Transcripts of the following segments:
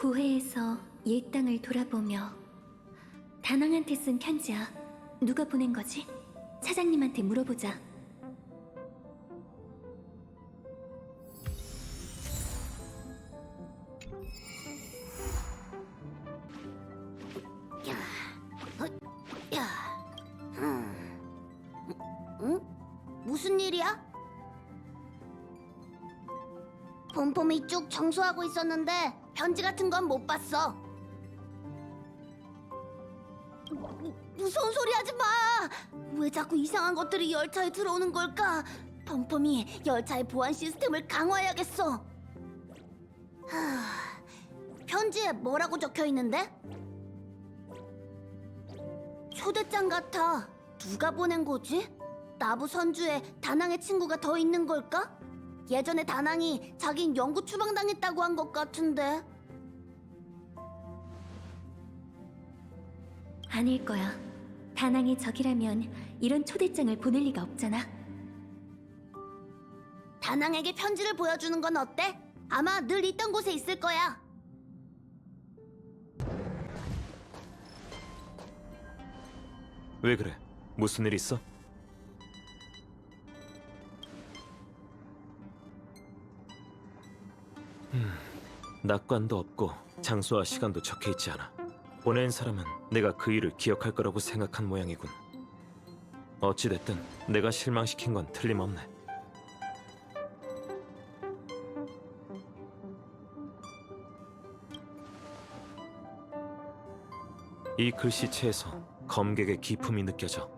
고해에서 옛 땅을 돌아보며 다낭한테 쓴 편지야. 누가 보낸 거지? 사장님한테 물어보자. 응? 무슨 일이야? 폼폼이 쭉 청소하고 있었는데 편지 같은 건 못 봤어. 무서운 소리 하지 마! 왜 자꾸 이상한 것들이 열차에 들어오는 걸까? 폼폼이 열차의 보안 시스템을 강화해야겠어. 편지에 뭐라고 적혀 있는데? 초대장 같아. 누가 보낸 거지? 나부 선주에 다낭의 친구가 더 있는 걸까? 예전에 다낭이 자긴 영구 추방당했다고 한 것 같은데. 아닐 거야. 다낭이 적이라면 이런 초대장을 보낼 리가 없잖아. 다낭에게 편지를 보여주는 건 어때? 아마 늘 있던 곳에 있을 거야. 왜 그래? 무슨 일 있어? 낙관도 없고 장소와 시간도 적혀 있지 않아. 보낸 사람은 내가 그 일을 기억할 거라고 생각한 모양이군. 어찌됐든 내가 실망시킨 건 틀림없네. 이 글씨체에서 검객의 기품이 느껴져.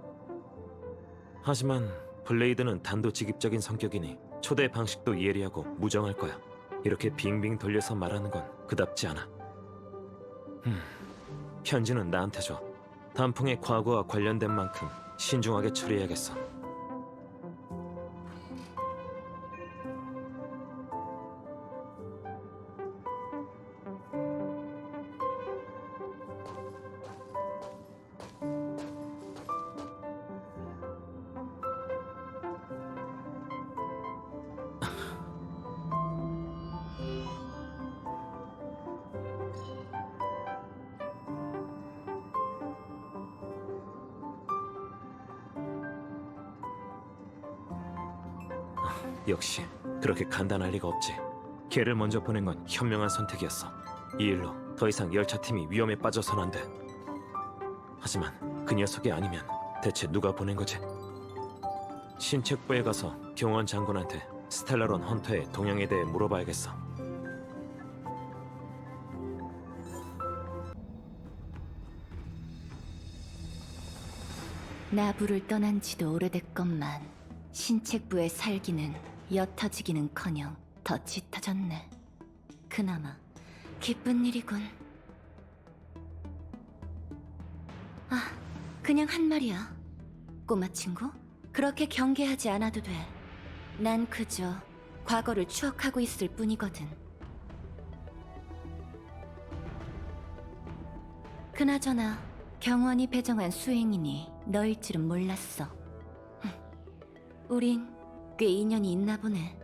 하지만 블레이드는 단도직입적인 성격이니 초대 방식도 예리하고 무정할 거야. 이렇게 빙빙 돌려서 말하는 건 그답지 않아. 편지는 나한테 줘. 단풍의 과거와 관련된 만큼 신중하게 처리해야겠어. 역시 그렇게 간단할 리가 없지. 걔를 먼저 보낸 건 현명한 선택이었어. 이 일로 더 이상 열차팀이 위험에 빠져선 안 돼. 하지만 그 녀석이 아니면 대체 누가 보낸 거지? 신책부에 가서 경원 장군한테 스텔라론 헌터의 동향에 대해 물어봐야겠어. 나부를 떠난 지도 오래됐건만 신책부의 살기는 옅어지기는커녕 더 짙어졌네. 그나마 기쁜 일이군. 아, 그냥 한 말이야. 꼬마 친구, 그렇게 경계하지 않아도 돼. 난 그저 과거를 추억하고 있을 뿐이거든. 그나저나 경원이 배정한 수행인이 너일 줄은 몰랐어. 우린 꽤 인연이 있나 보네.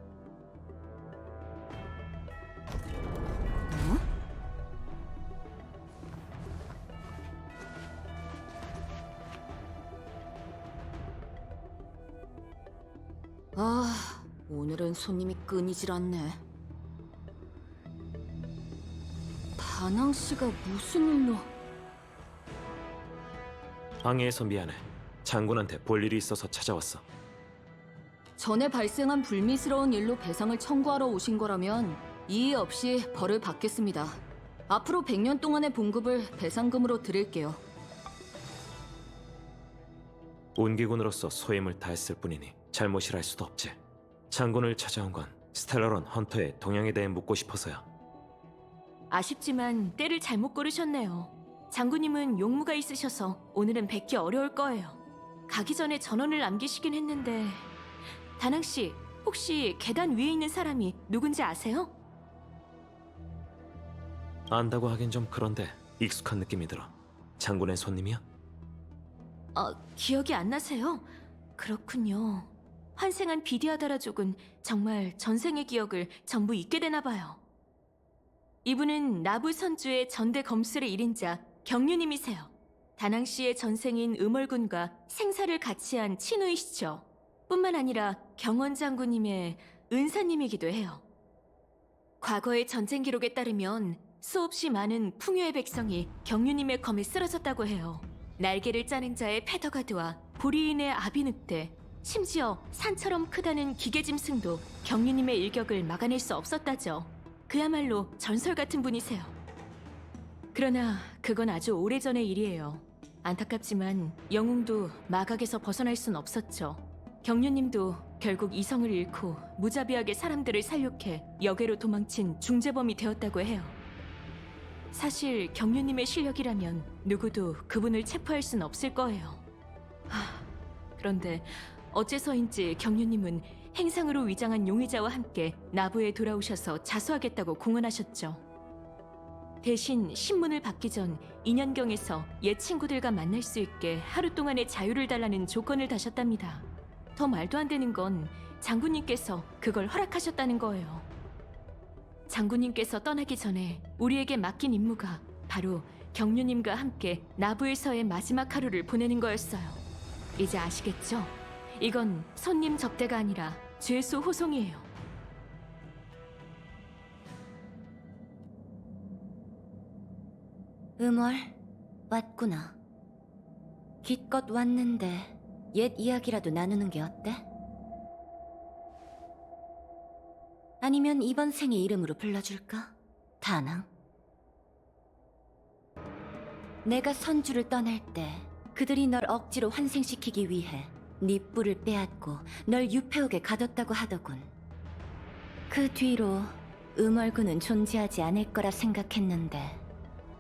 오늘은 손님이 끊이질 않네. 다낭 씨가 무슨 일로? 방해해서 미안해. 장군한테 볼 일이 있어서 찾아왔어. 전에 발생한 불미스러운 일로 배상을 청구하러 오신 거라면 이의 없이 벌을 받겠습니다. 앞으로 100년 동안의 봉급을 배상금으로 드릴게요. 온기군으로서 소임을 다했을 뿐이니 잘못이라 할 수도 없지. 장군을 찾아온 건 스텔라론 헌터의 동향에 대해 묻고 싶어서야. 아쉽지만 때를 잘못 고르셨네요. 장군님은 용무가 있으셔서 오늘은 뵙기 어려울 거예요. 가기 전에 전원을 남기시긴 했는데 다낭 씨, 혹시 계단 위에 있는 사람이 누군지 아세요? 안다고 하긴 좀 그런데 익숙한 느낌이 들어. 장군의 손님이야? 기억이 안 나세요? 그렇군요. 환생한 비디아다라족은 정말 전생의 기억을 전부 잊게 되나 봐요. 이분은 나부 선주의 전대 검술의 1인자 경륜님이세요. 다낭 씨의 전생인 음월군과 생사를 같이 한 친우이시죠. 뿐만 아니라 경원 장군님의 은사님이기도 해요. 과거의 전쟁 기록에 따르면 수없이 많은 풍요의 백성이 경륜님의 검에 쓰러졌다고 해요. 날개를 짜는 자의 페더가드와 보리인의 아비늑대, 심지어 산처럼 크다는 기계짐승도 경륜님의 일격을 막아낼 수 없었다죠. 그야말로 전설 같은 분이세요. 그러나 그건 아주 오래전의 일이에요. 안타깝지만 영웅도 마각에서 벗어날 순 없었죠. 경륜님도 결국 이성을 잃고 무자비하게 사람들을 살육해 역외로 도망친 중재범이 되었다고 해요. 사실 경륜님의 실력이라면 누구도 그분을 체포할 순 없을 거예요. 그런데 어째서인지 경륜님은 행상으로 위장한 용의자와 함께 나부에 돌아오셔서 자수하겠다고 공언하셨죠. 대신 신문을 받기 전 인연경에서 옛 친구들과 만날 수 있게 하루 동안의 자유를 달라는 조건을 다셨답니다. 더 말도 안 되는 건 장군님께서 그걸 허락하셨다는 거예요. 장군님께서 떠나기 전에 우리에게 맡긴 임무가 바로 경륜님과 함께 나부에서의 마지막 하루를 보내는 거였어요. 이제 아시겠죠? 이건 손님 접대가 아니라 죄수 호송이에요. 음월, 왔구나. 기껏 왔는데 옛 이야기라도 나누는 게 어때? 아니면 이번 생의 이름으로 불러줄까? 다낭. 내가 선주를 떠날 때 그들이 널 억지로 환생시키기 위해 네 뿔을 빼앗고 널 유폐옥에 가뒀다고 하더군. 그 뒤로 음월군은 존재하지 않을 거라 생각했는데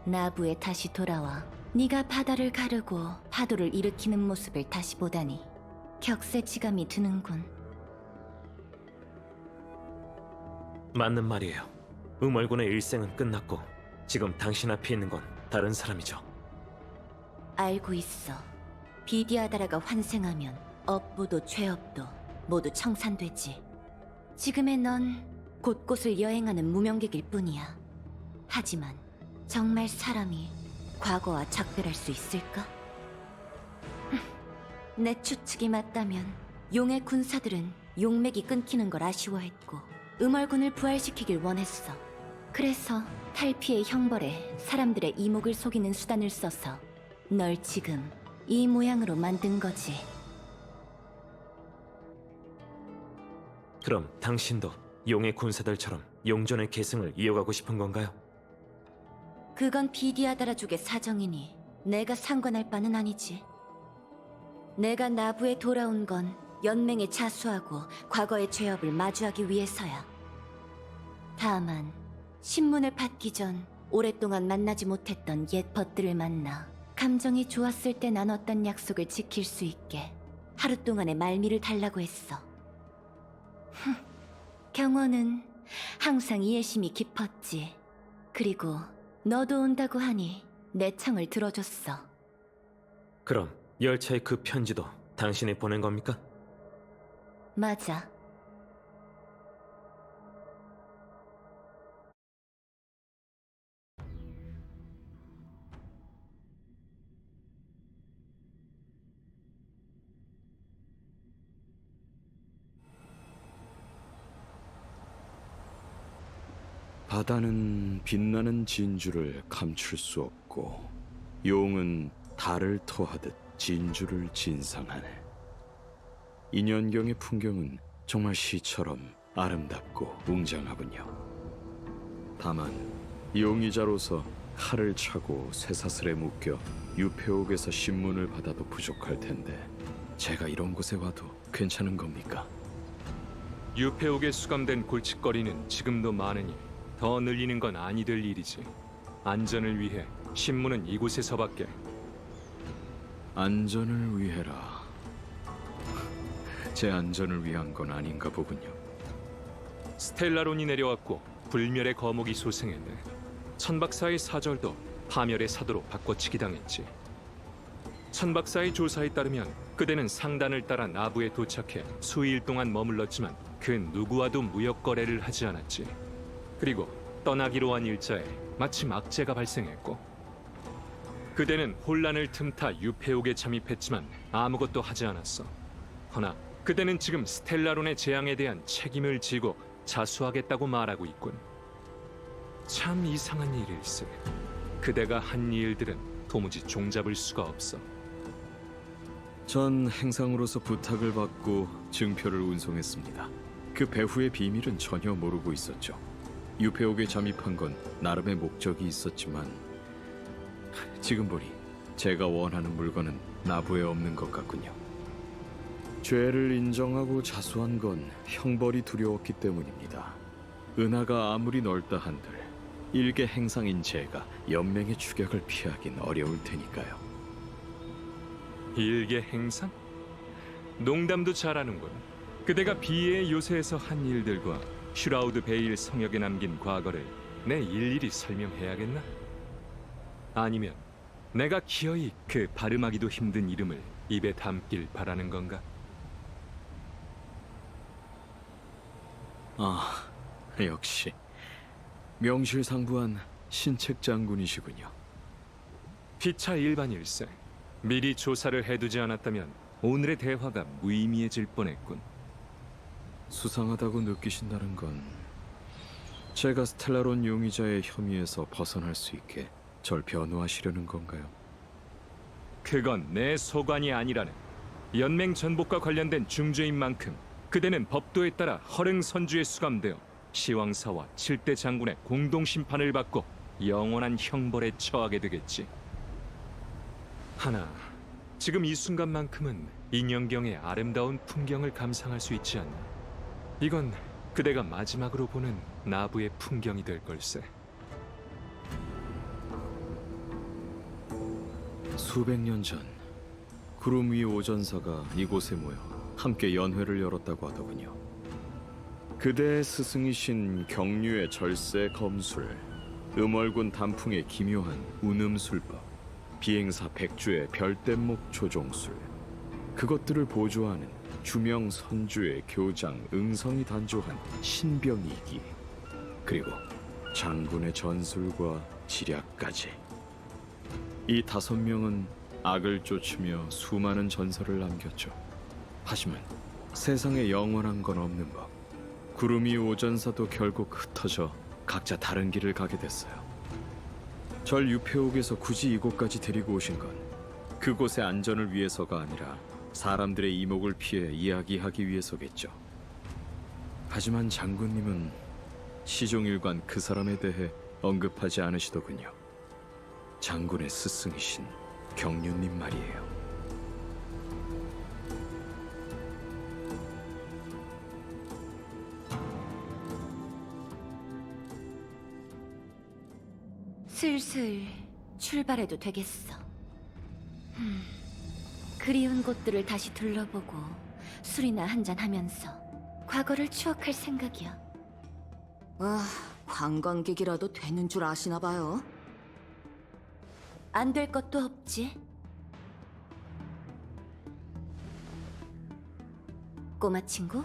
나부에 다시 돌아와 네가 바다를 가르고 파도를 일으키는 모습을 다시 보다니 격세지감이 드는군. 맞는 말이에요. 음월군의 일생은 끝났고 지금 당신 앞에 있는 건 다른 사람이죠. 알고 있어. 비디아다라가 환생하면 업보도 죄업도 모두 청산되지. 지금의 넌 곳곳을 여행하는 무명객일 뿐이야. 하지만 정말 사람이 과거와 작별할 수 있을까? 내 추측이 맞다면 용의 군사들은 용맥이 끊기는 걸 아쉬워했고 음월군을 부활시키길 원했어. 그래서 탈피의 형벌에 사람들의 이목을 속이는 수단을 써서 널 지금 이 모양으로 만든 거지. 그럼 당신도 용의 군사들처럼 용전의 계승을 이어가고 싶은 건가요? 그건 비디아다라족의 사정이니 내가 상관할 바는 아니지. 내가 나부에 돌아온 건 연맹에 자수하고 과거의 죄업을 마주하기 위해서야. 다만 신문을 받기 전 오랫동안 만나지 못했던 옛 벗들을 만나 감정이 좋았을 때 나눴던 약속을 지킬 수 있게 하루 동안의 말미를 달라고 했어. 경원은 항상 이해심이 깊었지. 그리고 너도 온다고 하니 내 청을 들어줬어. 그럼 열차의 그 편지도 당신이 보낸 겁니까? 맞아. 바다는 빛나는 진주를 감출 수 없고 용은 달을 토하듯 진주를 진상하네. 인연경의 풍경은 정말 시처럼 아름답고 웅장하군요. 다만 용의자로서 칼을 차고 쇠사슬에 묶여 유폐옥에서 신문을 받아도 부족할 텐데 제가 이런 곳에 와도 괜찮은 겁니까? 유폐옥에 수감된 골칫거리는 지금도 많으니 더 늘리는 건 아니 될 일이지. 안전을 위해 신문은 이곳에서밖에. 안전을 위해라. 제 안전을 위한 건 아닌가 보군요. 스텔라론이 내려왔고 불멸의 거목이 소생했네. 천박사의 사절도 파멸의 사도로 바꿔치기 당했지. 천박사의 조사에 따르면 그대는 상단을 따라 나부에 도착해 수일 동안 머물렀지만 그 누구와도 무역 거래를 하지 않았지. 그리고 떠나기로 한 일자에 마침 악재가 발생했고 그대는 혼란을 틈타 유페옥에 잠입했지만 아무것도 하지 않았어. 허나 그대는 지금 스텔라론의 재앙에 대한 책임을 지고 자수하겠다고 말하고 있군. 참 이상한 일일세. 그대가 한 일들은 도무지 종잡을 수가 없어. 전 행상으로서 부탁을 받고 증표를 운송했습니다. 그 배후의 비밀은 전혀 모르고 있었죠. 유페옥에 잠입한 건 나름의 목적이 있었지만 지금 보니 제가 원하는 물건은 나부에 없는 것 같군요. 죄를 인정하고 자수한 건 형벌이 두려웠기 때문입니다. 은하가 아무리 넓다 한들 일개 행상인 제가 연맹의 추격을 피하긴 어려울 테니까요. 일개 행상? 농담도 잘하는군. 그대가 비의 요새에서 한 일들과 슈라우드 베일 성역에 남긴 과거를 내 일일이 설명해야겠나? 아니면 내가 기어이 그 발음하기도 힘든 이름을 입에 담길 바라는 건가? 아, 역시 명실상부한 신책 장군이시군요. 피차 일반일세. 미리 조사를 해두지 않았다면 오늘의 대화가 무의미해질 뻔했군. 수상하다고 느끼신다는 건 제가 스텔라론 용의자의 혐의에서 벗어날 수 있게 절 변호하시려는 건가요? 그건 내 소관이 아니라는. 연맹 전복과 관련된 중죄인 만큼 그대는 법도에 따라 허릉 선주에 수감되어 시왕사와 7대 장군의 공동 심판을 받고 영원한 형벌에 처하게 되겠지. 하나, 지금 이 순간만큼은 인연경의 아름다운 풍경을 감상할 수 있지 않나? 이건 그대가 마지막으로 보는 나부의 풍경이 될 걸세. 수백 년 전 구름 위 오전사가 이곳에 모여 함께 연회를 열었다고 하더군요. 그대의 스승이신 경류의 절세 검술, 음월군 단풍의 기묘한 운음술법, 비행사 백주의 별대목 조종술, 그것들을 보조하는 주명 선주의 교장 응성이 단조한 신병이기, 그리고 장군의 전술과 지략까지. 이 5명은 악을 쫓으며 수많은 전설을 남겼죠. 하지만 세상에 영원한 건 없는 법. 구름이 오전사도 결국 흩어져 각자 다른 길을 가게 됐어요. 절 유페옥에서 굳이 이곳까지 데리고 오신 건 그곳의 안전을 위해서가 아니라 사람들의 이목을 피해 이야기하기 위해서겠죠. 하지만 장군님은 시종일관 그 사람에 대해 언급하지 않으시더군요. 장군의 스승이신 경륜님 말이에요. 슬슬 출발해도 되겠어. 그리운 곳들을 다시 둘러보고 술이나 한잔하면서 과거를 추억할 생각이야. 아, 관광객이라도 되는 줄 아시나 봐요. 안 될 것도 없지. 꼬마 친구,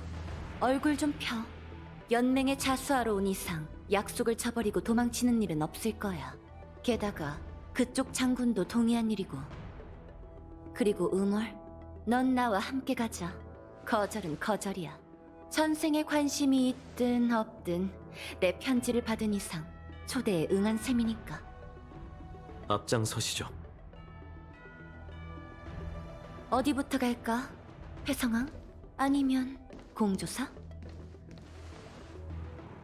얼굴 좀 펴. 연맹에 자수하러 온 이상 약속을 저버리고 도망치는 일은 없을 거야. 게다가 그쪽 장군도 동의한 일이고. 그리고 음월, 넌 나와 함께 가자. 거절은 거절이야. 전생에 관심이 있든 없든 내 편지를 받은 이상 초대에 응한 셈이니까. 앞장서시죠. 어디부터 갈까? 회성왕? 아니면 공조사?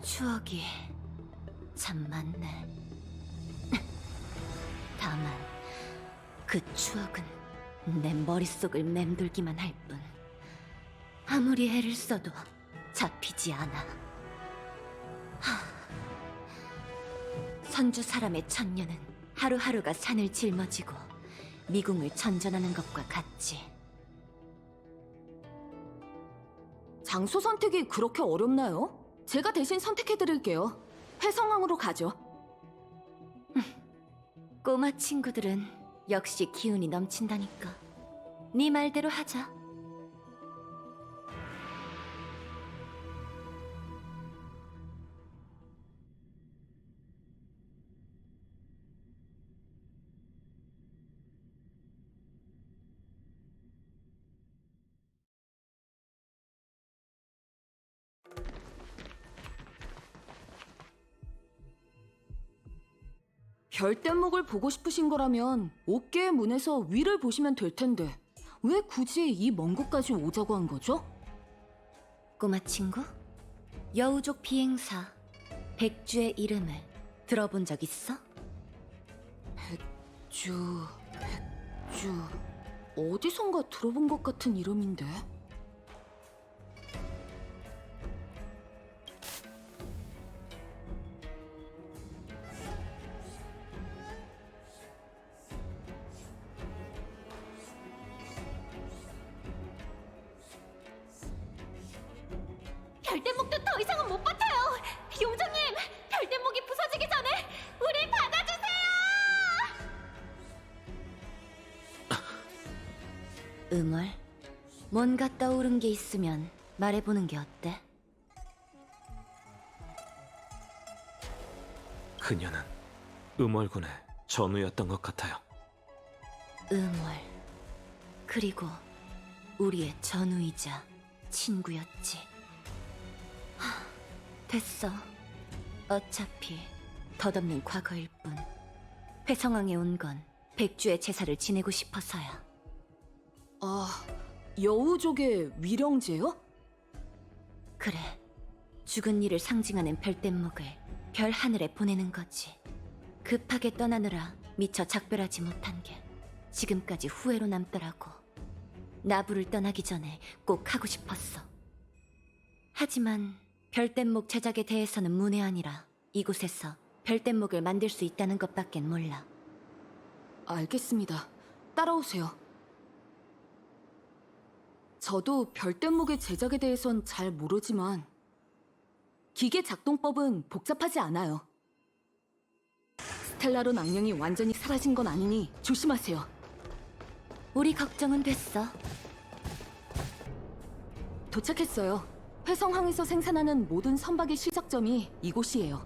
추억이 참 많네. 다만 그 추억은 내 머릿속을 맴돌기만 할 뿐 아무리 애를 써도 잡히지 않아. 선주 사람의 천년은 하루하루가 산을 짊어지고 미궁을 전전하는 것과 같지. 장소 선택이 그렇게 어렵나요? 제가 대신 선택해드릴게요. 회성항으로 가죠. 꼬마 친구들은 역시 기운이 넘친다니까. 네 말대로 하자. 별뗏목을 보고 싶으신 거라면 옥계의 문에서 위를 보시면 될 텐데 왜 굳이 이 먼 곳까지 오자고 한 거죠? 꼬마 친구, 여우족 비행사 백주의 이름을 들어본 적 있어? 백주... 어디선가 들어본 것 같은 이름인데. 별대목도 더 이상은 못 버텨요. 용정님, 별대목이 부서지기 전에 우릴 받아주세요. 음월, 뭔가 떠오른 게 있으면 말해보는 게 어때? 그녀는 음월군의 전우였던 것 같아요. 음월, 그리고 우리의 전우이자 친구였지. 됐어. 어차피 덧없는 과거일 뿐. 회성왕에 온 건 백주의 제사를 지내고 싶어서야. 아, 여우족의 위령제요? 그래, 죽은 이를 상징하는 별뗏목을 별 하늘에 보내는 거지. 급하게 떠나느라 미처 작별하지 못한 게 지금까지 후회로 남더라고. 나부를 떠나기 전에 꼭 하고 싶었어. 하지만 별뗏목 제작에 대해서는 문외한이라 이곳에서 별뗏목을 만들 수 있다는 것밖엔 몰라. 알겠습니다. 따라오세요. 저도 별뗏목의 제작에 대해선 잘 모르지만 기계 작동법은 복잡하지 않아요. 스텔라론 악령이 완전히 사라진 건 아니니 조심하세요. 우리 걱정은 됐어. 도착했어요. 회성항에서 생산하는 모든 선박의 시작점이 이곳이에요.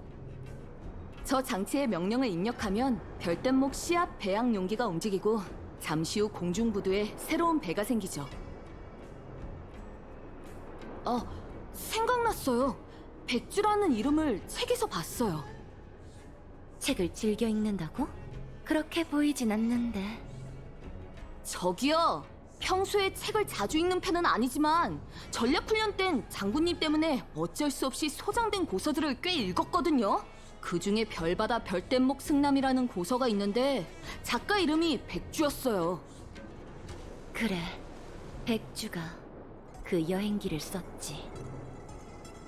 저 장치에 명령을 입력하면 별뗏목 시압 배양 용기가 움직이고 잠시 후 공중부두에 새로운 배가 생기죠. 생각났어요. 백주라는 이름을 책에서 봤어요. 책을 즐겨 읽는다고? 그렇게 보이진 않는데. 저기요. 평소에 책을 자주 읽는 편은 아니지만 전략훈련 땐 장군님 때문에 어쩔 수 없이 소장된 고서들을 꽤 읽었거든요. 그중에 별바다 별뗏목 승남이라는 고서가 있는데 작가 이름이 백주였어요. 그래, 백주가 그 여행기를 썼지.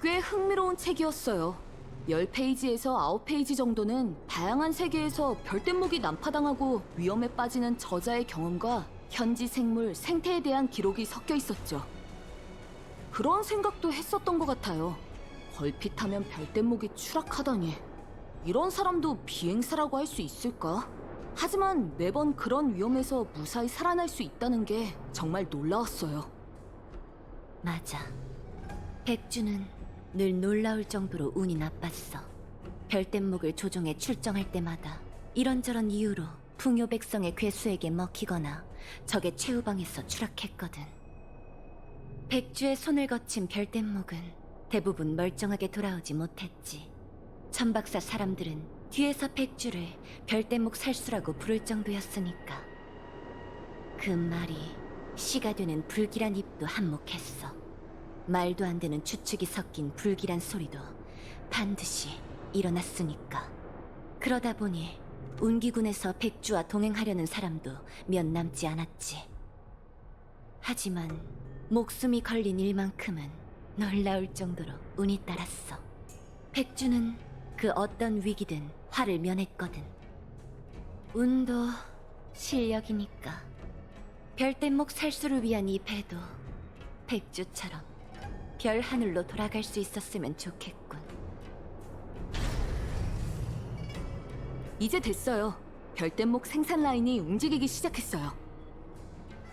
꽤 흥미로운 책이었어요. 10페이지에서 9페이지 정도는 다양한 세계에서 별뗏목이 난파당하고 위험에 빠지는 저자의 경험과 현지 생물, 생태에 대한 기록이 섞여 있었죠. 그런 생각도 했었던 것 같아요. 걸핏하면 별뗏목이 추락하다니. 이런 사람도 비행사라고 할 수 있을까? 하지만 매번 그런 위험에서 무사히 살아날 수 있다는 게 정말 놀라웠어요. 맞아. 백주는 늘 놀라울 정도로 운이 나빴어. 별뗏목을 조종해 출정할 때마다 이런저런 이유로 풍요 백성의 괴수에게 먹히거나 적의 최후방에서 추락했거든. 백주의 손을 거친 별뗏목은 대부분 멀쩡하게 돌아오지 못했지. 천박사 사람들은 뒤에서 백주를 별뗏목 살수라고 부를 정도였으니까. 그 말이 씨가 되는 불길한 입도 한몫했어. 말도 안 되는 추측이 섞인 불길한 소리도 반드시 일어났으니까. 그러다 보니 운기군에서 백주와 동행하려는 사람도 몇 남지 않았지. 하지만 목숨이 걸린 일만큼은 놀라울 정도로 운이 따랐어. 백주는 그 어떤 위기든 화를 면했거든. 운도 실력이니까. 별뗏목 살수를 위한 이 배도 백주처럼 별 하늘로 돌아갈 수 있었으면 좋겠군. 이제 됐어요. 별뗏목 생산 라인이 움직이기 시작했어요.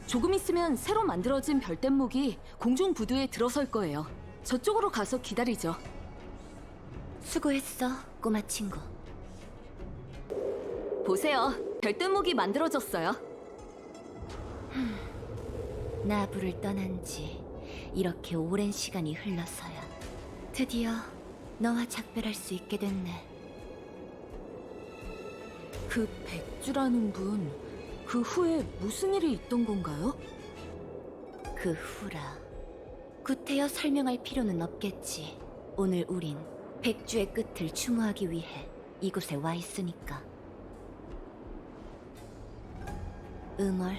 조금 있으면 새로 만들어진 별뗏목이 공중 부두에 들어설 거예요. 저쪽으로 가서 기다리죠. 수고했어, 꼬마 친구. 보세요. 별뗏목이 만들어졌어요. 나부를 떠난 지 이렇게 오랜 시간이 흘러서야 드디어 너와 작별할 수 있게 됐네. 그 백주라는 분, 그 후에 무슨 일이 있던 건가요? 그 후라. 구태여 설명할 필요는 없겠지. 오늘 우린 백주의 끝을 추모하기 위해 이곳에 와 있으니까. 음월,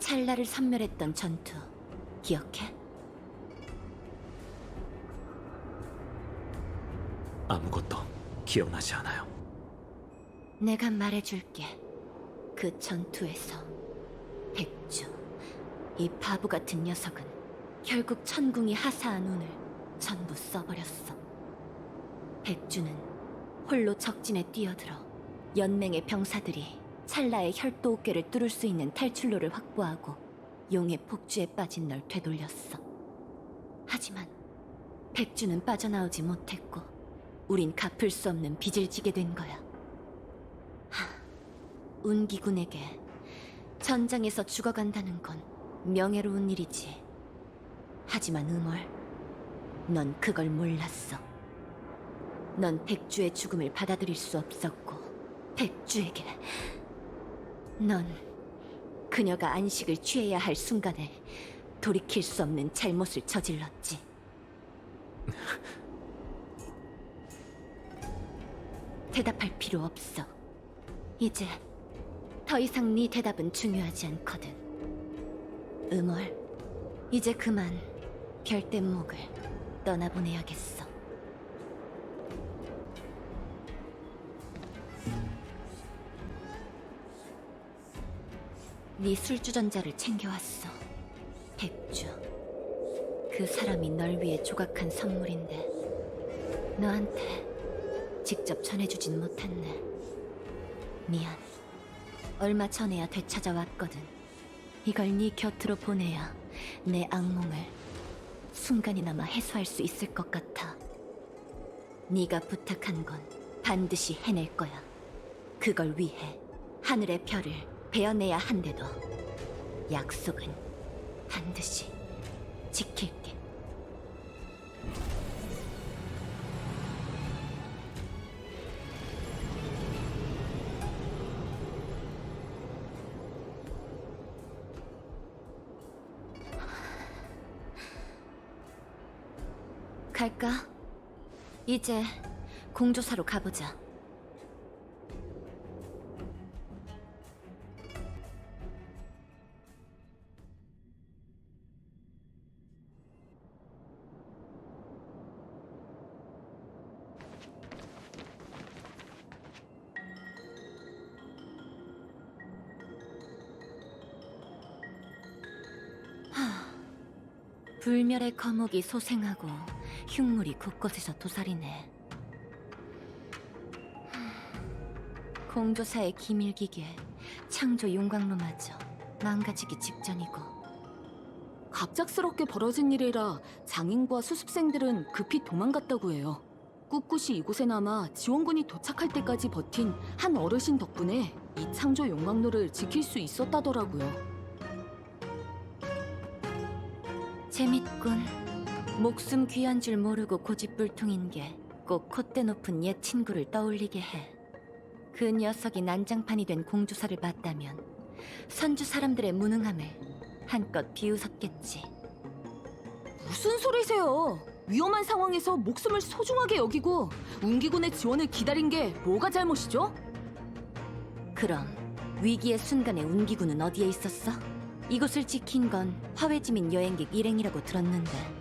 찰나를 섬멸했던 전투 기억해? 아무것도 기억나지 않아요. 내가 말해줄게. 그 전투에서 백주, 이 바보 같은 녀석은 결국 천궁이 하사한 운을 전부 써버렸어. 백주는 홀로 적진에 뛰어들어 연맹의 병사들이 찰나의 혈도 어깨를 뚫을 수 있는 탈출로를 확보하고 용의 폭주에 빠진 널 되돌렸어. 하지만 백주는 빠져나오지 못했고 우린 갚을 수 없는 빚을 지게 된 거야. 운기군에게 전장에서 죽어간다는 건 명예로운 일이지. 하지만 음월, 넌 그걸 몰랐어. 넌 백주의 죽음을 받아들일 수 없었고 백주에게 넌 그녀가 안식을 취해야 할 순간에 돌이킬 수 없는 잘못을 저질렀지. 대답할 필요 없어. 이제 더 이상 네 대답은 중요하지 않거든. 음월, 이제 그만 별대목을 떠나보내야겠어. 네 술주전자를 챙겨왔어. 백주. 그 사람이 널 위해 조각한 선물인데 너한테 직접 전해주진 못했네. 미안. 얼마 전에야 되찾아왔거든. 이걸 네 곁으로 보내야 내 악몽을 순간이나마 해소할 수 있을 것 같아. 네가 부탁한 건 반드시 해낼 거야. 그걸 위해 하늘의 별을 베어내야 한데도 약속은 반드시 지킬게. 갈까? 이제 공조사로 가보자. 불멸의 거목이 소생하고 흉물이 곳곳에서 도사리네. 공조사의 기밀기계, 창조 용광로마저 망가지기 직전이고. 갑작스럽게 벌어진 일이라 장인과 수습생들은 급히 도망갔다고 해요. 꿋꿋이 이곳에 남아 지원군이 도착할 때까지 버틴 한 어르신 덕분에 이 창조 용광로를 지킬 수 있었다더라고요. 재밌군. 목숨 귀한 줄 모르고 고집불통인 게 꼭 콧대 높은 옛 친구를 떠올리게 해. 그 녀석이 난장판이 된 공주사를 봤다면 선주 사람들의 무능함을 한껏 비웃었겠지. 무슨 소리세요? 위험한 상황에서 목숨을 소중하게 여기고 운기군의 지원을 기다린 게 뭐가 잘못이죠? 그럼 위기의 순간에 운기군은 어디에 있었어? 이곳을 지킨 건 화훼지민 여행객 일행이라고 들었는데.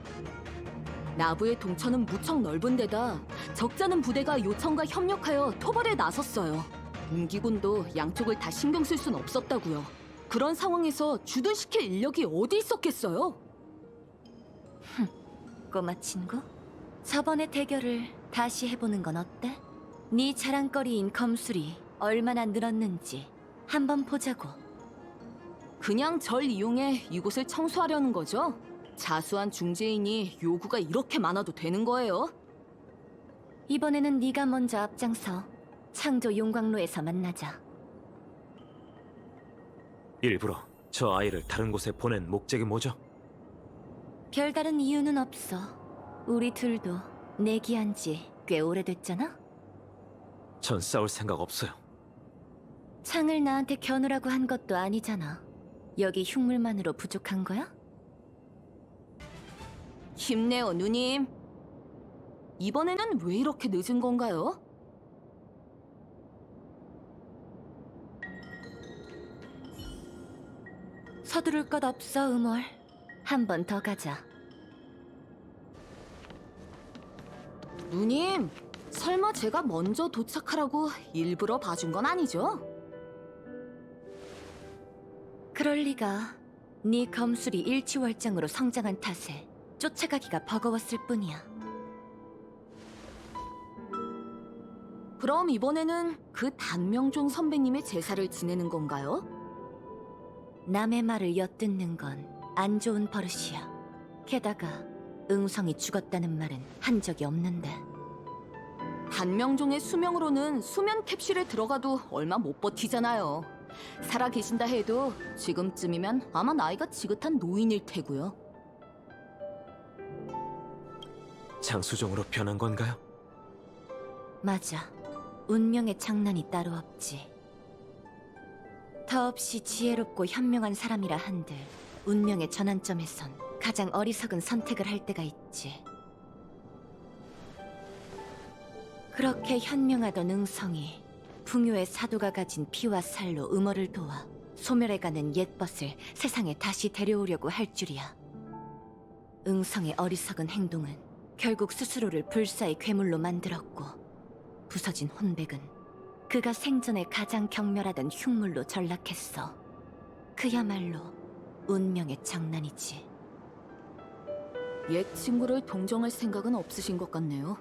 나부의 동천은 무척 넓은 데다 적잖은 부대가 요청과 협력하여 토벌에 나섰어요. 운기군도 양쪽을 다 신경 쓸 순 없었다고요. 그런 상황에서 주둔시킬 인력이 어디 있었겠어요? 꼬마 친구, 저번의 대결을 다시 해보는 건 어때? 네 자랑거리인 검술이 얼마나 늘었는지 한번 보자고. 그냥 절 이용해 이곳을 청소하려는 거죠? 자수한 중재인이 요구가 이렇게 많아도 되는 거예요? 이번에는 네가 먼저 앞장서 창조 용광로에서 만나자. 일부러 저 아이를 다른 곳에 보낸 목적이 뭐죠? 별다른 이유는 없어. 우리 둘도 내기한 지 꽤 오래됐잖아? 전 싸울 생각 없어요. 창을 나한테 겨누라고 한 것도 아니잖아. 여기 흉물만으로 부족한 거야? 힘내요, 누님. 이번에는 왜 이렇게 늦은 건가요? 서두를 것 없어, 음월. 한 번 더 가자. 누님, 설마 제가 먼저 도착하라고 일부러 봐준 건 아니죠? 그럴 리가. 네 검술이 일치월장으로 성장한 탓에 쫓아가기가 버거웠을 뿐이야. 그럼 이번에는 그 단명종 선배님의 제사를 지내는 건가요? 남의 말을 엿듣는 건 안 좋은 버릇이야. 게다가 응성이 죽었다는 말은 한 적이 없는데. 단명종의 수명으로는 수면 캡슐에 들어가도 얼마 못 버티잖아요. 살아 계신다 해도 지금쯤이면 아마 나이가 지긋한 노인일 테고요. 장수종으로 변한 건가요? 맞아. 운명의 장난이 따로 없지. 더없이 지혜롭고 현명한 사람이라 한들 운명의 전환점에선 가장 어리석은 선택을 할 때가 있지. 그렇게 현명하던 응성이 풍요의 사도가 가진 피와 살로 음어를 도와 소멸해가는 옛벗을 세상에 다시 데려오려고 할 줄이야. 응성의 어리석은 행동은 결국 스스로를 불사의 괴물로 만들었고, 부서진 혼백은 그가 생전에 가장 경멸하던 흉물로 전락했어. 그야말로 운명의 장난이지. 옛 친구를 동정할 생각은 없으신 것 같네요.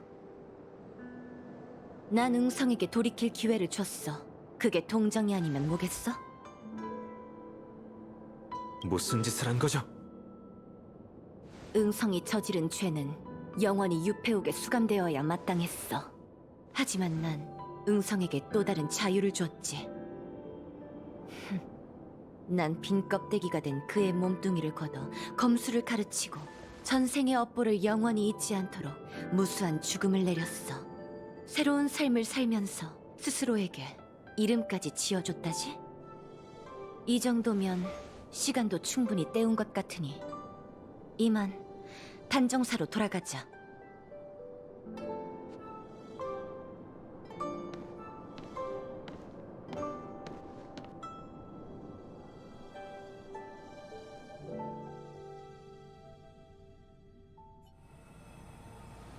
난 응성에게 돌이킬 기회를 줬어. 그게 동정이 아니면 뭐겠어? 무슨 짓을 한 거죠? 응성이 저지른 죄는 영원히 유폐옥에 수감되어야 마땅했어. 하지만 난 응성에게 또 다른 자유를 줬지. 난 빈 껍데기가 된 그의 몸뚱이를 걷어 검술을 가르치고 전생의 업보를 영원히 잊지 않도록 무수한 죽음을 내렸어. 새로운 삶을 살면서 스스로에게 이름까지 지어줬다지? 이 정도면 시간도 충분히 때운 것 같으니 이만 단정사로 돌아가자.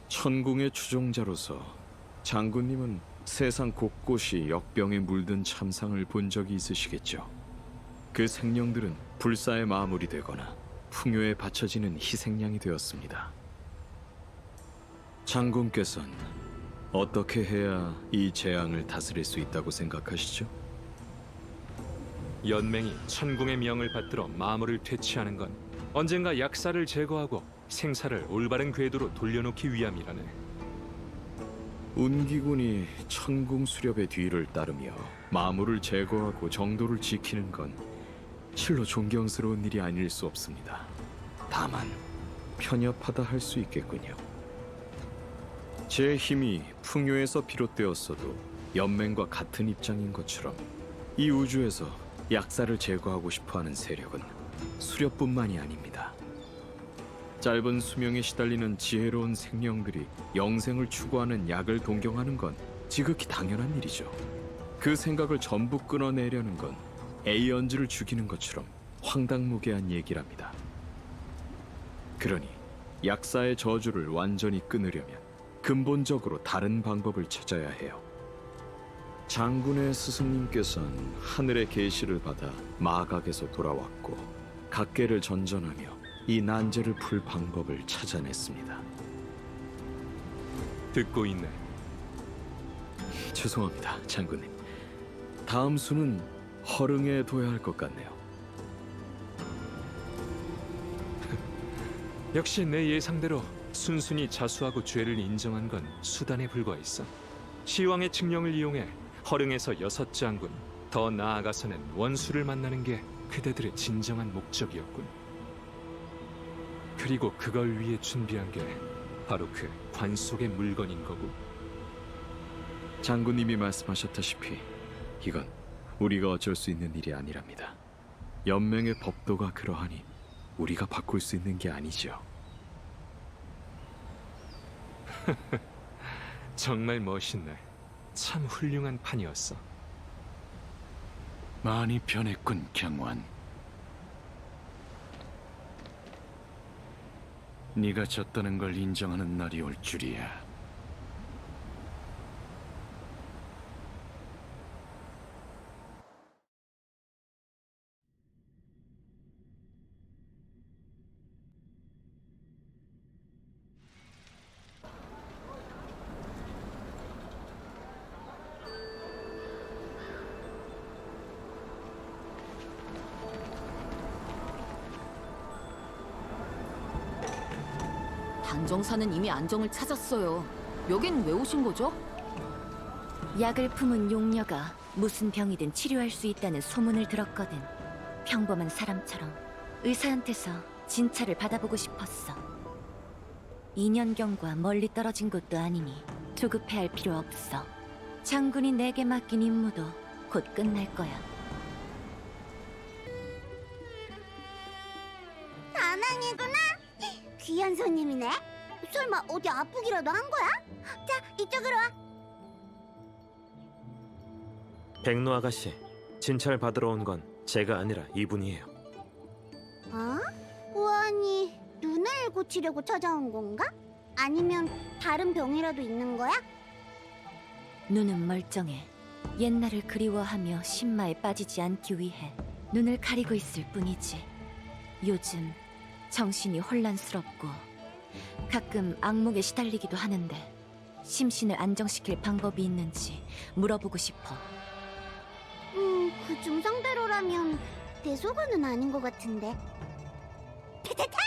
천궁의 추종자로서 장군님은 세상 곳곳이 역병에 물든 참상을 본 적이 있으시겠죠. 그 생명들은 불사의 마무리 되거나 풍요에 바쳐지는 희생양이 되었습니다. 장군께서는 어떻게 해야 이 재앙을 다스릴 수 있다고 생각하시죠? 연맹이 천궁의 명을 받들어 마물을 퇴치하는 건 언젠가 약사를 제거하고 생사를 올바른 궤도로 돌려놓기 위함이라네. 운기군이 천궁 수렵의 뒤를 따르며 마물을 제거하고 정도를 지키는 건 실로 존경스러운 일이 아닐 수 없습니다. 다만 편협하다 할 수 있겠군요. 제 힘이 풍요에서 비롯되었어도 연맹과 같은 입장인 것처럼 이 우주에서 약사를 제거하고 싶어하는 세력은 수렵뿐만이 아닙니다. 짧은 수명에 시달리는 지혜로운 생명들이 영생을 추구하는 약을 동경하는 건 지극히 당연한 일이죠. 그 생각을 전부 끊어내려는 건 에이언즈를 죽이는 것처럼 황당무계한 얘기랍니다. 그러니 약사의 저주를 완전히 끊으려면 근본적으로 다른 방법을 찾아야 해요. 장군의 스승님께서는 하늘의 계시를 받아 마각에서 돌아왔고 각계를 전전하며 이 난제를 풀 방법을 찾아냈습니다. 듣고 있네. 죄송합니다, 장군님. 다음 수는 허릉에 둬야 할 것 같네요. 역시 내 예상대로 순순히 자수하고 죄를 인정한 건 수단에 불과했어. 시왕의 칙령을 이용해 허릉에서 6장군, 더 나아가서는 원수를 만나는 게 그대들의 진정한 목적이었군. 그리고 그걸 위해 준비한 게 바로 그 관 속의 물건인 거고. 장군님이 말씀하셨다시피 이건 우리가 어쩔 수 있는 일이 아니랍니다. 연맹의 법도가 그러하니 우리가 바꿀 수 있는 게 아니죠. 정말 멋있네. 참 훌륭한 판이었어. 많이 변했군, 경환. 네가 졌다는 걸 인정하는 날이 올 줄이야. 단정사는 이미 안정을 찾았어요. 여긴 왜 오신 거죠? 약을 품은 용녀가 무슨 병이든 치료할 수 있다는 소문을 들었거든. 평범한 사람처럼 의사한테서 진찰을 받아보고 싶었어. 2년경과 멀리 떨어진 곳도 아니니 조급해할 필요 없어. 장군이 내게 맡긴 임무도 곧 끝날 거야. 다낭이구나. 귀한 손님이네. 설마 어디 아프기라도 한 거야? 자, 이쪽으로 와. 백로 아가씨, 진찰 받으러 온 건 제가 아니라 이분이에요. 어? 호환이 눈을 고치려고 찾아온 건가? 아니면 다른 병이라도 있는 거야? 눈은 멀쩡해. 옛날을 그리워하며 신마에 빠지지 않기 위해 눈을 가리고 있을 뿐이지. 요즘 정신이 혼란스럽고 가끔 악몽에 시달리기도 하는데 심신을 안정시킬 방법이 있는지 물어보고 싶어. 그 증상대로라면 대소관은 아닌 것 같은데. 타타타!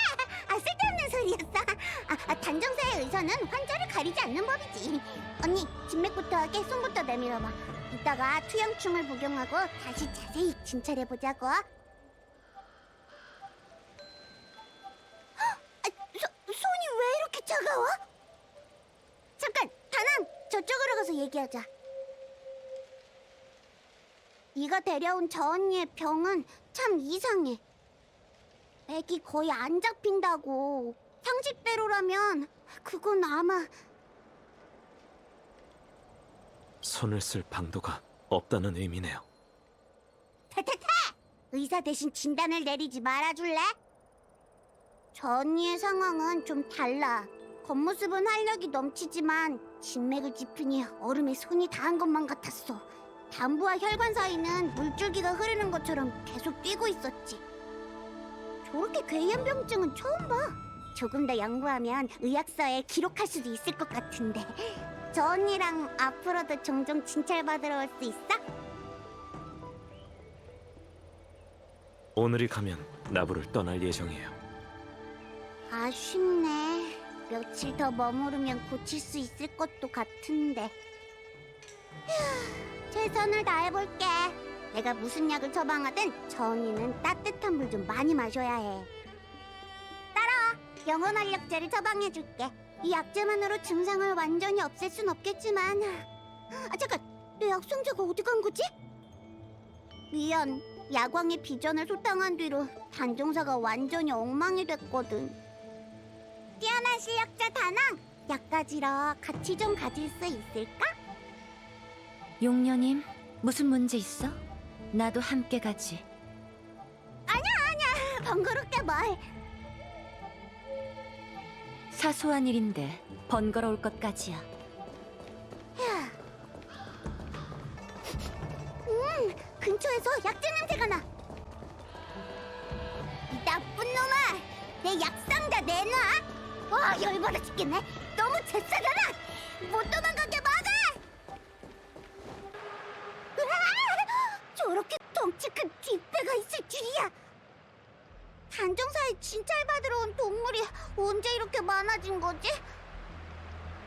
쓸데없는 소리였어. 단정사의 의사는 환자를 가리지 않는 법이지. 언니, 진맥부터 하게 손부터 내밀어봐. 이따가 투영충을 복용하고 다시 자세히 진찰해보자고. 손이 왜 이렇게 차가워? 잠깐, 다낭! 저쪽으로 가서 얘기하자. 네가 데려온 저 언니의 병은 참 이상해. 맥이 거의 안 잡힌다고. 상식대로라면 그건 아마... 손을 쓸 방도가 없다는 의미네요. 타타타! 의사 대신 진단을 내리지 말아줄래? 저 언니의 상황은 좀 달라. 겉모습은 활력이 넘치지만 진맥을 짚으니 얼음에 손이 닿은 것만 같았어. 담부와 혈관 사이는 물줄기가 흐르는 것처럼 계속 뛰고 있었지. 저렇게 괴이한 병증은 처음 봐. 조금 더 연구하면 의학서에 기록할 수도 있을 것 같은데. 저 언니랑 앞으로도 종종 진찰받으러 올 수 있어? 오늘이 가면 나부를 떠날 예정이에요. 아쉽네. 며칠 더 머무르면 고칠 수 있을 것도 같은데. 휴, 최선을 다해볼게. 내가 무슨 약을 처방하든 저 언니는 따뜻한 물 좀 많이 마셔야 해. 따라와. 영혼활력제를 처방해줄게. 이 약제만으로 증상을 완전히 없앨 순 없겠지만... 잠깐! 내 약상자가 어디 간 거지? 미안. 야광의 비전을 소탕한 뒤로 단종사가 완전히 엉망이 됐거든. 뛰어난 실력자 다낭! 약 가지러 같이 좀 가질 수 있을까? 용녀님, 무슨 문제 있어? 나도 함께 가지. 번거롭게 뭘. 사소한 일인데 번거로울 것까지야. 근처에서 약재 냄새가 나. 이 나쁜 놈아! 내 약상자 내놔! 와, 열받아 죽겠네. 너무 재싸잖아! 못 도망가게 막아! 으아! 저렇게 덩치 큰 뒷배가 있을 줄이야. 단정사에 진찰받으러 온 동물이 언제 이렇게 많아진 거지?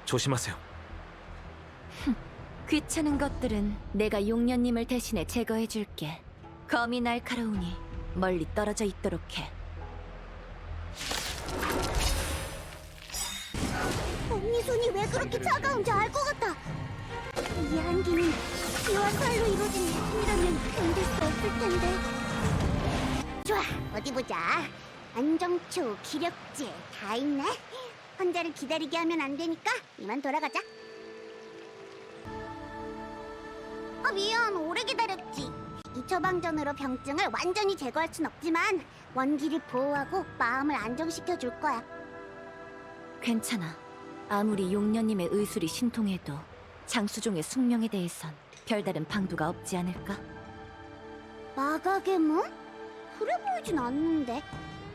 조심하세요. 귀찮은 것들은 내가 용녀님을 대신해 제거해줄게. 검이 날카로우니 멀리 떨어져 있도록 해. 언니 손이 왜 그렇게 차가운지 알 것 같아. 이 한기는 피와 살로 이루어진 예술이라면 견딜 수 없을 텐데. 좋아, 어디 보자. 안정초, 기력제 다 있네. 환자를 기다리게 하면 안 되니까 이만 돌아가자. 미안, 오래 기다렸지. 이 처방전으로 병증을 완전히 제거할 순 없지만 원기를 보호하고 마음을 안정시켜 줄 거야. 괜찮아. 아무리 용녀님의 의술이 신통해도 장수종의 숙명에 대해선 별다른 방도가 없지 않을까? 마가괴물? 그래 보이진 않는데.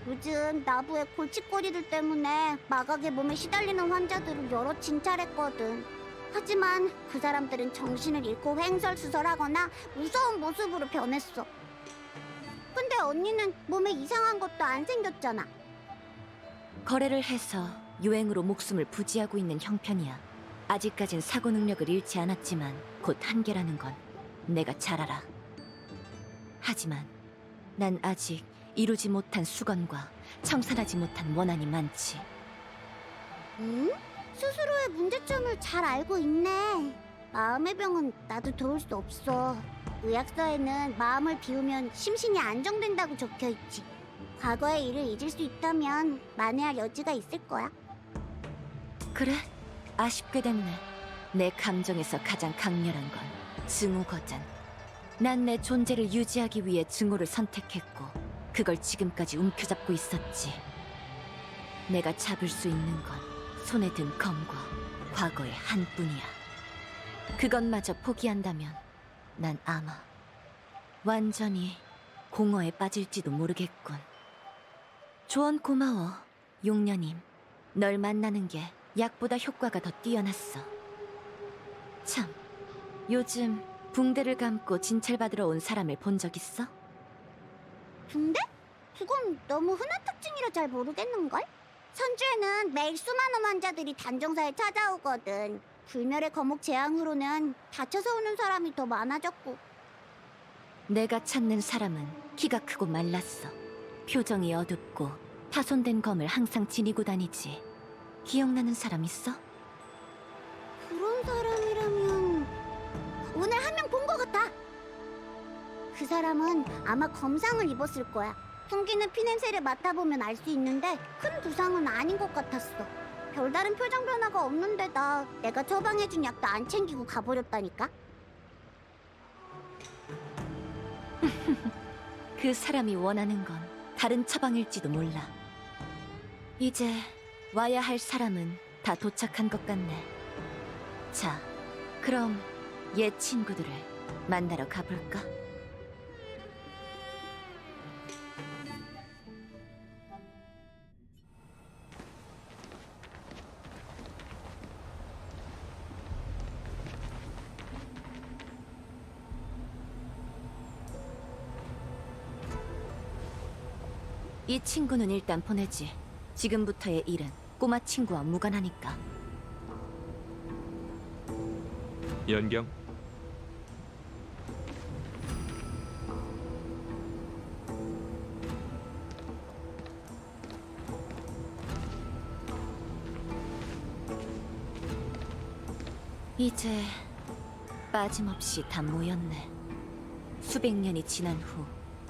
요즘 나부의 골칫거리들 때문에 마각의 몸에 시달리는 환자들을 여러 진찰했거든. 하지만 그 사람들은 정신을 잃고 횡설수설하거나 무서운 모습으로 변했어. 근데 언니는 몸에 이상한 것도 안 생겼잖아. 거래를 해서 유행으로 목숨을 부지하고 있는 형편이야. 아직까진 사고 능력을 잃지 않았지만 곧 한계라는 건 내가 잘 알아. 하지만 난 아직 이루지 못한 수건과 청산하지 못한 원한이 많지. 응? 스스로의 문제점을 잘 알고 있네. 마음의 병은 나도 도울 수 없어. 의학서에는 마음을 비우면 심신이 안정된다고 적혀있지. 과거의 일을 잊을 수 있다면 만회할 여지가 있을 거야. 그래? 아쉽게 됐네. 내 감정에서 가장 강렬한 건 증오거든. 난 내 존재를 유지하기 위해 증오를 선택했고 그걸 지금까지 움켜잡고 있었지. 내가 잡을 수 있는 건 손에 든 검과 과거의 한뿐이야. 그것마저 포기한다면 난 아마 완전히 공허에 빠질지도 모르겠군. 조언 고마워, 용녀님. 널 만나는 게 약보다 효과가 더 뛰어났어. 참, 요즘 붕대를 감고 진찰받으러 온 사람을 본 적 있어? 붕대? 그건 너무 흔한 특징이라 잘 모르겠는걸? 선주에는 매일 수많은 환자들이 단정사에 찾아오거든. 불멸의 거목 재앙으로는 다쳐서 오는 사람이 더 많아졌고. 내가 찾는 사람은 키가 크고 말랐어. 표정이 어둡고 파손된 검을 항상 지니고 다니지. 기억나는 사람 있어? 그런 사람이라면 오늘 한 명 본 것 같아. 그 사람은 아마 검상을 입었을 거야. 풍기는 피냄새를 맡아보면 알 수 있는데 큰 부상은 아닌 것 같았어. 별다른 표정 변화가 없는데다 내가 처방해준 약도 안 챙기고 가버렸다니까. 그 사람이 원하는 건 다른 처방일지도 몰라. 이제 와야 할 사람은 다 도착한 것 같네. 자, 그럼 옛 친구들을 만나러 가볼까? 이 친구는 일단 보내지. 지금부터의 일은 꼬마 친구와 무관하니까. 연경, 이제 빠짐없이 다 모였네. 수백 년이 지난 후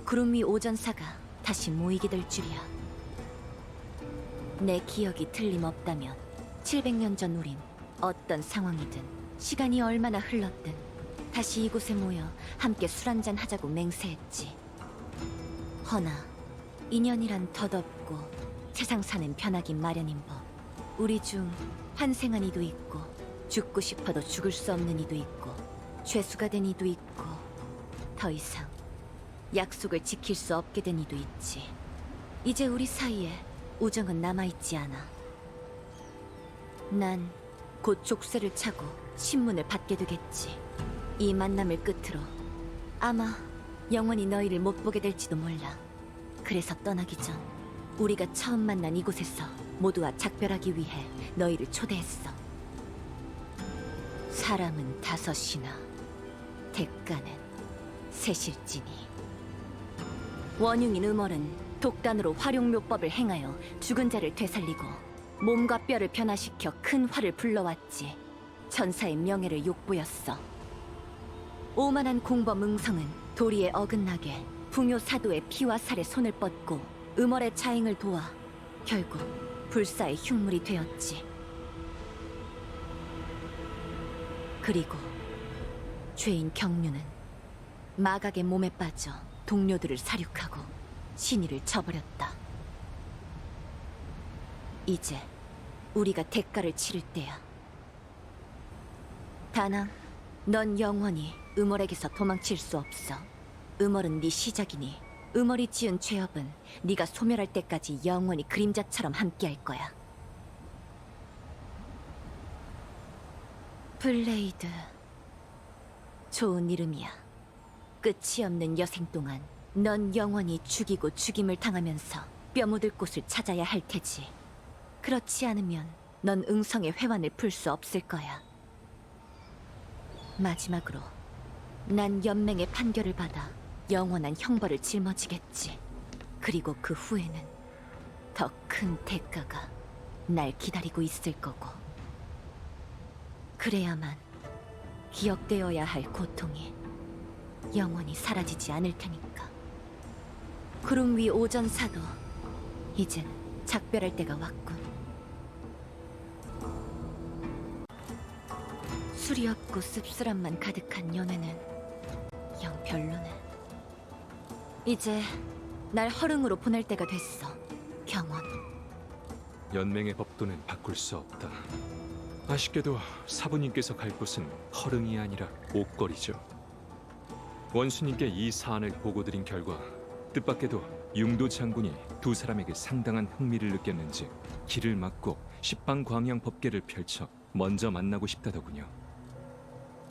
구름 위 오전사가 다시 모이게 될 줄이야. 내 기억이 틀림없다면 700년 전 우린 어떤 상황이든 시간이 얼마나 흘렀든 다시 이곳에 모여 함께 술 한잔 하자고 맹세했지. 허나 인연이란 덧없고 세상 사는 편하긴 마련인 법. 우리 중 환생한 이도 있고 죽고 싶어도 죽을 수 없는 이도 있고 죄수가 된 이도 있고 더 이상 약속을 지킬 수 없게 된 이도 있지. 이제 우리 사이에 우정은 남아있지 않아. 난 곧 족쇄를 차고 신문을 받게 되겠지. 이 만남을 끝으로 아마 영원히 너희를 못 보게 될지도 몰라. 그래서 떠나기 전 우리가 처음 만난 이곳에서 모두와 작별하기 위해 너희를 초대했어. 사람은 5이나 대가는 셋일지니. 원흉인 음월은 독단으로 활용묘법을 행하여 죽은 자를 되살리고 몸과 뼈를 변화시켜 큰 화를 불러왔지. 전사의 명예를 욕보였어. 오만한 공범 응성은 도리에 어긋나게 풍요 사도의 피와 살에 손을 뻗고 음월의 자행을 도와 결국 불사의 흉물이 되었지. 그리고 죄인 경류는 마각의 몸에 빠져 동료들을 사륙하고 신의를 저버렸다. 이제 우리가 대가를 치를 때야. 다낭, 넌 영원히 음월에게서 도망칠 수 없어. 음월은 네 시작이니 음월이 지은 죄업은 네가 소멸할 때까지 영원히 그림자처럼 함께할 거야. 블레이드, 좋은 이름이야. 끝이 없는 여생 동안 넌 영원히 죽이고 죽임을 당하면서 뼈 묻을 곳을 찾아야 할 테지. 그렇지 않으면 넌 응성의 회환을 풀 수 없을 거야. 마지막으로 난 연맹의 판결을 받아 영원한 형벌을 짊어지겠지. 그리고 그 후에는 더 큰 대가가 날 기다리고 있을 거고. 그래야만 기억되어야 할 고통이 영원히 사라지지 않을 테니까. 구름 위 오전사도 이젠 작별할 때가 왔군. 술이 없고 씁쓸함만 가득한 연애는 영 별로네. 이제 날 허릉으로 보낼 때가 됐어, 경원. 연맹의 법도는 바꿀 수 없다. 아쉽게도 사부님께서 갈 곳은 허릉이 아니라 옥거리죠. 원수님께 이 사안을 보고드린 결과 뜻밖에도 융도 장군이 두 사람에게 상당한 흥미를 느꼈는지 길을 막고 십방광영 법계를 펼쳐 먼저 만나고 싶다더군요.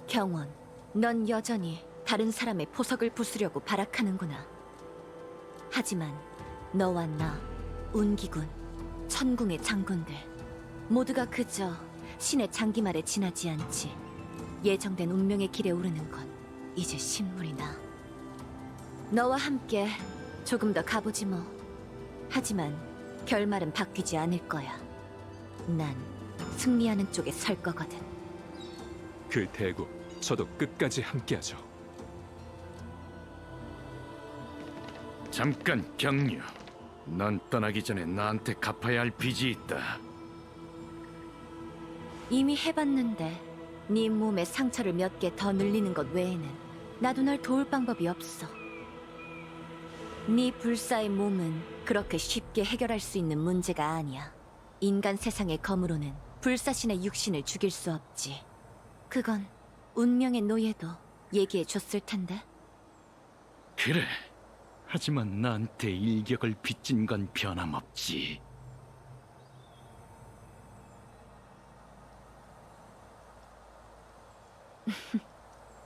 경원, 넌 여전히 다른 사람의 포석을 부수려고 발악하는구나. 하지만 너와 나, 운기군, 천궁의 장군들 모두가 그저 신의 장기말에 지나지 않지. 예정된 운명의 길에 오르는 건 이제 신물이나. 너와 함께 조금 더 가보지 뭐. 하지만 결말은 바뀌지 않을 거야. 난 승리하는 쪽에 설 거거든. 그 대국, 저도 끝까지 함께하죠. 잠깐 경류. 넌 떠나기 전에 나한테 갚아야 할 빚이 있다. 이미 해봤는데 네 몸에 상처를 몇 개 더 늘리는 것 외에는 나도 널 도울 방법이 없어. 네 불사의 몸은 그렇게 쉽게 해결할 수 있는 문제가 아니야. 인간 세상의 검으로는 불사신의 육신을 죽일 수 없지. 그건 운명의 노예도 얘기해 줬을 텐데. 그래. 하지만 나한테 일격을 빚진 건 변함없지.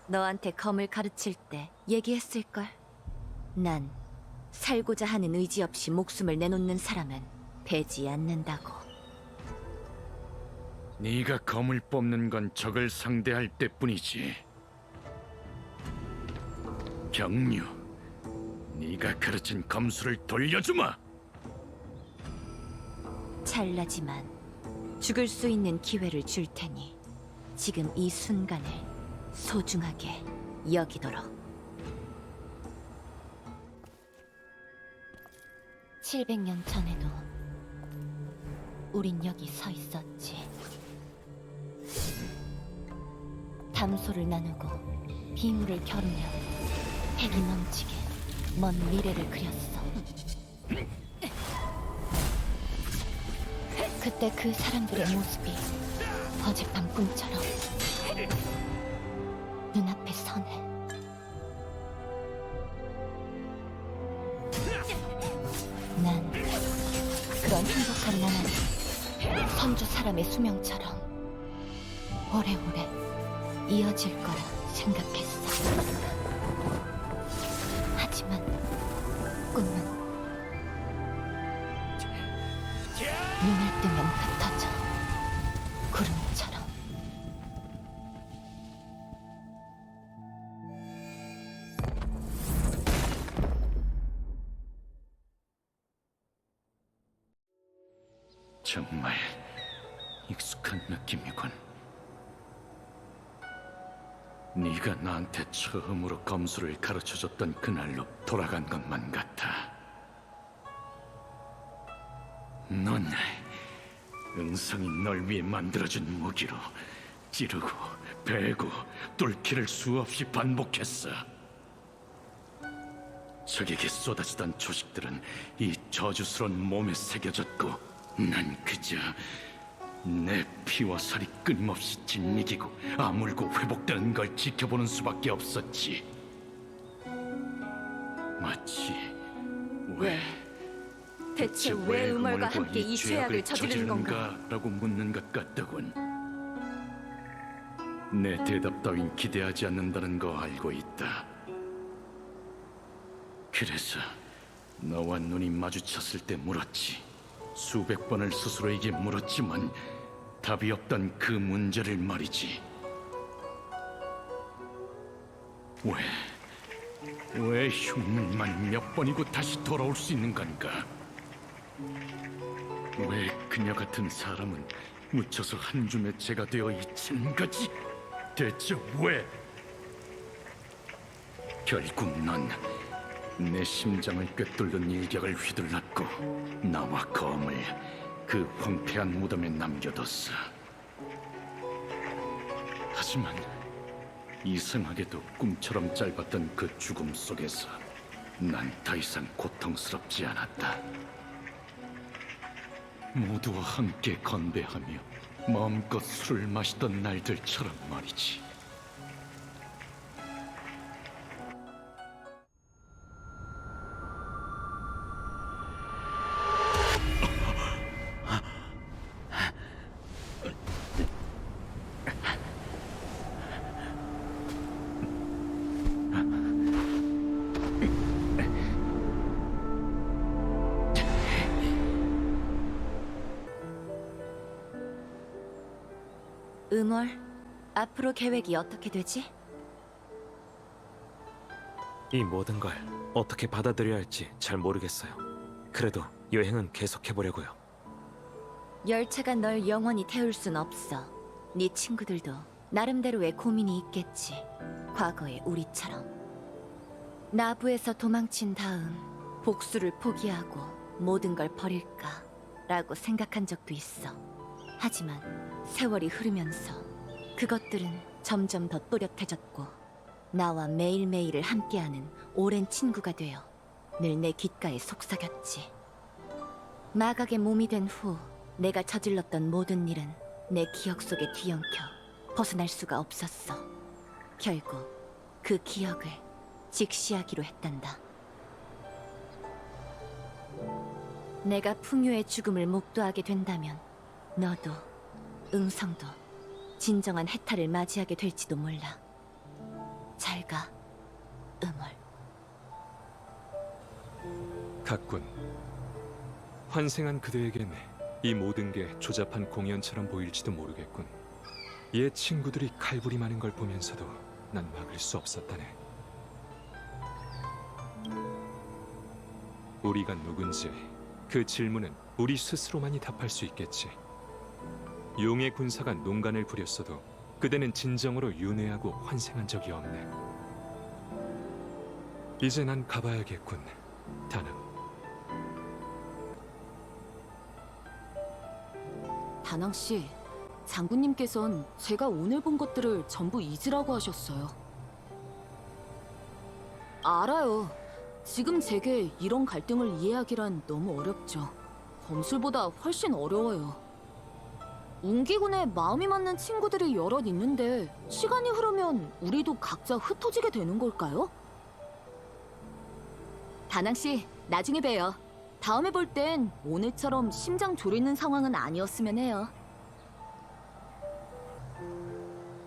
너한테 검을 가르칠 때 얘기했을걸. 난 살고자 하는 의지 없이 목숨을 내놓는 사람은 배지 않는다고. 네가 검을 뽑는 건 적을 상대할 때뿐이지. 경류, 네가 가르친 검수를 돌려주마. 찰나지만 죽을 수 있는 기회를 줄 테니 지금 이 순간을 소중하게 여기도록. 700년 전에도 우린 여기 서 있었지. 담소를 나누고 비물을 겨루며 패기 넘치게 먼 미래를 그렸어. 그때 그 사람들의 모습이 어젯밤 꿈처럼 눈앞에 서네. 난 그런 행복한 나날이 선조 사람의 수명처럼 오래오래 이어질 거라 생각했어. 하지만 꿈은 눈을 뜨면 흩어져 구름처럼. 정말 익숙한 느낌이군. 네가 나한테 처음으로 검수를 가르쳐줬던 그날로 돌아간 것만 같아. 넌 응성이 널 위해 만들어준 무기로 찌르고 베고 뚫기를 수없이 반복했어. 적에게 쏟아지던 초식들은 이 저주스러운 몸에 새겨졌고 난 그저 내 피와 살이 끊임없이 짓이기고 아물고 회복되는 걸 지켜보는 수밖에 없었지. 마치 왜 대체 왜 음월과 함께 이 죄악을 저지르는 건가? 라고 묻는 것 같더군. 내 대답 따윈 기대하지 않는다는 거 알고 있다. 그래서 너와 눈이 마주쳤을 때 물었지. 수백 번을 스스로에게 물었지만 답이 없던 그 문제를 말이지. 왜 흉물만 몇 번이고 다시 돌아올 수 있는 건가? 왜 그녀 같은 사람은 묻혀서 한 줌의 죄가 되어 있는 거지? 대체 왜? 결국 넌 내 심장을 꿰뚫는 일격을 휘둘렀고 나와 검을 그 황폐한 무덤에 남겨뒀어. 하지만 이상하게도 꿈처럼 짧았던 그 죽음 속에서 난 더 이상 고통스럽지 않았다. 모두와 함께 건배하며 마음껏 술을 마시던 날들처럼 말이지. 음월, 앞으로 계획이 어떻게 되지? 이 모든 걸 어떻게 받아들여야 할지 잘 모르겠어요. 그래도 여행은 계속해보려고요. 열차가 널 영원히 태울 순 없어. 네 친구들도 나름대로의 고민이 있겠지. 과거의 우리처럼. 나부에서 도망친 다음 복수를 포기하고 모든 걸 버릴까 라고 생각한 적도 있어. 하지만 세월이 흐르면서 그것들은 점점 더 또렷해졌고 나와 매일매일을 함께하는 오랜 친구가 되어 늘 내 귓가에 속삭였지. 마각의 몸이 된 후 내가 저질렀던 모든 일은 내 기억 속에 뒤엉켜 벗어날 수가 없었어. 결국 그 기억을 직시하기로 했단다. 내가 풍요의 죽음을 목도하게 된다면 너도 응성도 진정한 해탈을 맞이하게 될지도 몰라. 잘 가, 음월. 갔군. 환생한 그대에겐 이 모든 게 조잡한 공연처럼 보일지도 모르겠군. 옛 친구들이 칼부림하는 걸 보면서도 난 막을 수 없었다네. 우리가 누군지 그 질문은 우리 스스로만이 답할 수 있겠지. 용의 군사가 농간을 부렸어도 그대는 진정으로 윤회하고 환생한 적이 없네. 이제 난 가봐야겠군, 다낭. 다낭 씨, 장군님께선 제가 오늘 본 것들을 전부 잊으라고 하셨어요. 알아요. 지금 제게 이런 갈등을 이해하기란 너무 어렵죠. 검술보다 훨씬 어려워요. 운기군에 마음이 맞는 친구들이 여럿 있는데 시간이 흐르면 우리도 각자 흩어지게 되는 걸까요? 다낭 씨, 나중에 봬요. 다음에 볼 땐 오늘처럼 심장 졸이는 상황은 아니었으면 해요.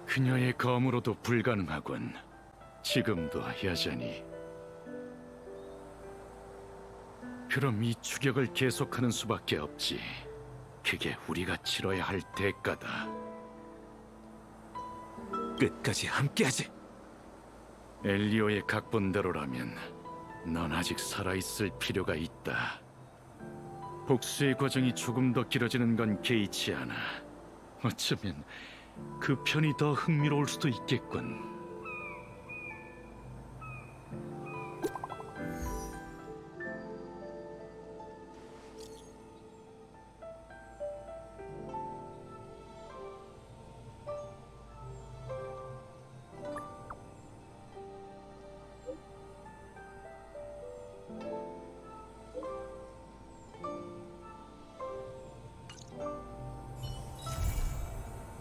그녀의 검으로도 불가능하군. 지금도 여전히. 그럼 이 추격을 계속하는 수밖에 없지. 그게 우리가 치러야 할 대가다. 끝까지 함께하지. 엘리오의 각본대로라면 넌 아직 살아있을 필요가 있다. 복수의 과정이 조금 더 길어지는 건 개의치 않아. 어쩌면 그 편이 더 흥미로울 수도 있겠군.